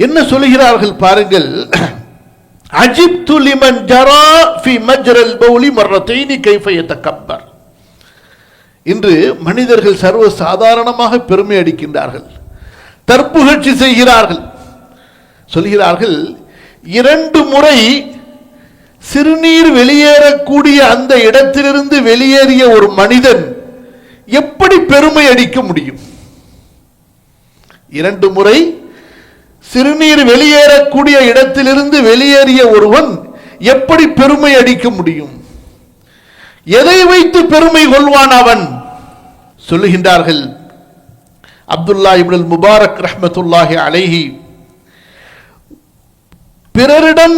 என்ன சொல்கிறார்கள் பாருங்கள். அஜிப்து லிமன் ஜரா ஃபி மஜ்ரல் பௌலி மர்ரத்தைனி கைஃப யதகப்பர். இன்று மனிதர்கள் சர்வ சாதாரணமாக பெருமை அடிக்கின்றார்கள், தற்புகழ்ச்சி செய்கிறார்கள். சொல்கிறார்கள், 2 முறை சிறுநீர் வெளியேறக்கூடிய அந்த இடத்திலிருந்து வெளியேறிய ஒரு மனிதன் எப்படி பெருமை அடிக்க முடியும்? 2 முறை சிறுநீர் வெளியேறக்கூடிய இடத்திலிருந்து வெளியேறிய ஒருவன் எப்படி பெருமை அடிக்க முடியும்? எதை வைத்து பெருமை கொள்வான் அவன்? சொல்லுகின்றார்கள், அப்துல்லா இப்னுல் முபாரக் ரஹ்மத்துல்லாஹி அலைஹி, பிறரிடம்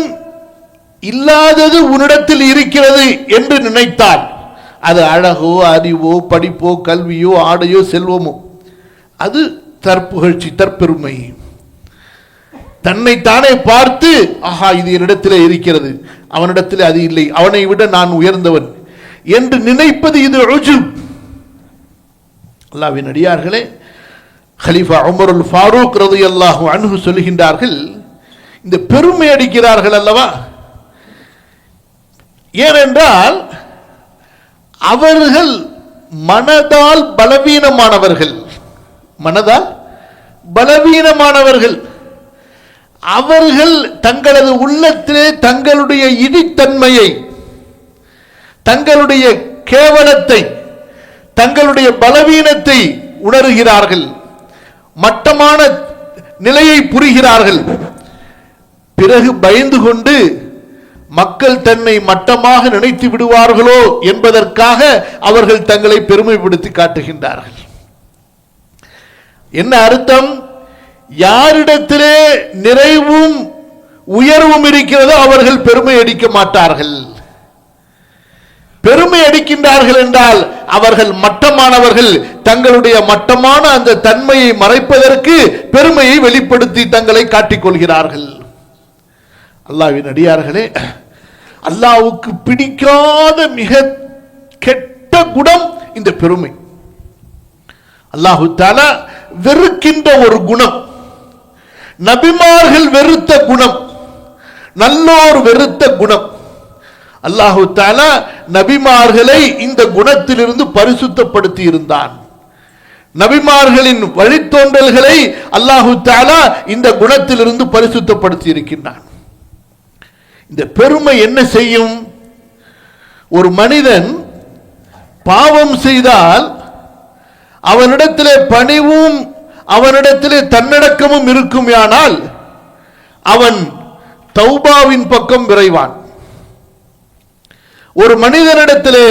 இல்லாதது உன்னிடத்தில் இருக்கிறது என்று நினைத்தால், அது அழகோ அறிவோ படிப்போ கல்வியோ ஆடையோ செல்வமோ, அது தற்புகழ்ச்சி, தற்பெருமை. தன்னைத்தானே பார்த்து, ஆஹா இது என்னிடத்திலே இருக்கிறது, அவனிடத்திலே அது இல்லை, அவனை விட நான் உயர்ந்தவன் என்று நினைப்பது இது உஜுப். அல்லாஹ்வின் அடியார்களே, கலீஃபா உமருல் ஃபாரூக் ரலியல்லாஹு அன்ஹு சொல்கின்றார்கள், இந்த பெருமை அடிக்கிறார்கள் அல்லவா, ஏனென்றால் அவர்கள் மனதால் பலவீனமானவர்கள், மனதால் பலவீனமானவர்கள். அவர்கள் தங்களது உள்ளத்திலே தங்களுடைய இடித்தன்மையை, தங்களுடைய கேவலத்தை, தங்களுடைய பலவீனத்தை உணர்கிறார்கள், மட்டமான நிலையை புரிகிறார்கள். பிறகு பயந்து கொண்டு மக்கள் தன்னை மட்டமாக நினைத்து விடுவார்களோ என்பதற்காக அவர்கள் தங்களை பெருமைப்படுத்தி காட்டுகின்றார்கள். என்ன அர்த்தம்? யாரிடத்திலே நிறைவும் உயர்வும் இருக்கிறதோ அவர்கள் பெருமை அடிக்க மாட்டார்கள். பெருமை அடிக்கின்றார்கள் என்றால் அவர்கள் மட்டமானவர்கள், தங்களுடைய மட்டமான அந்த தன்மையை மறைப்பதற்கு பெருமையை வெளிப்படுத்தி தங்களை காட்டிக்கொள்கிறார்கள். அல்லாஹ்வின் அடியார்களே, அல்லாஹ்வுக்கு பிடிக்காத மிக கெட்ட குணம் இந்த பெருமை. அல்லாஹ் தஆலா வெறுக்கின்ற ஒரு குணம், நபிமார்கள் வெறுத்த குணம், நல்லோர் வெறுத்த குணம். அல்லாஹ் தஆலா நபிமார்களை இந்த குணத்திலிருந்து பரிசுத்தப்படுத்தி இருந்தான். நபிமார்களின் வழித்தோன்றல்களை அல்லாஹ் தஆலா இந்த குணத்திலிருந்து பரிசுத்தப்படுத்தி இருக்கின்றான். இந்த பெருமை என்ன செய்யும்? ஒரு மனிதன் பாவம் செய்தால் அவனிடத்திலே பணிவும் அவனிடத்திலே தன்னடக்கமும் இருக்குமானால் அவன் தௌபாவின் பக்கம் விரைவான். ஒரு மனிதனிடத்திலே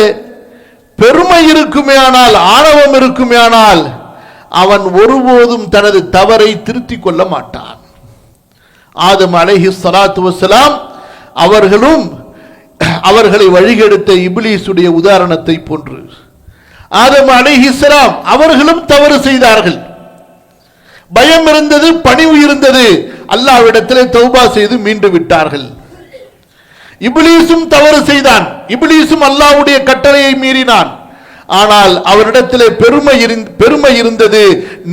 பெருமை இருக்குமேயானால், ஆணவம் இருக்குமேயானால், அவன் ஒருபோதும் தனது தவறை திருத்திக் கொள்ள மாட்டான். ஆதம் அலைஹிஸ்ஸலாத்து வஸ்ஸலாம் அவர்களும் அவர்களை வழிகெடுத்த இப்லீசுடைய உதாரணத்தை போன்று, ஆதம் அலைஹிஸ்ஸலாம் அவர்களும் தவறு செய்தார்கள். பயம் இருந்தது, பணிவு இருந்தது, அல்லாஹ்விடத்திலே தௌபா செய்து மீண்டு விட்டார்கள். இப்லீசும் தவறு செய்தான், இப்லீசும் அல்லாஹ்வுடைய கட்டளையை மீறினான். ஆனால் அவரிடத்திலே பெருமை இருந்தது,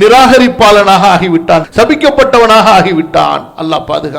நிராகரிப்பாளனாக ஆகிவிட்டான், சபிக்கப்பட்டவனாக ஆகிவிட்டான். அல்லாஹ் பாதுகாப்பான்.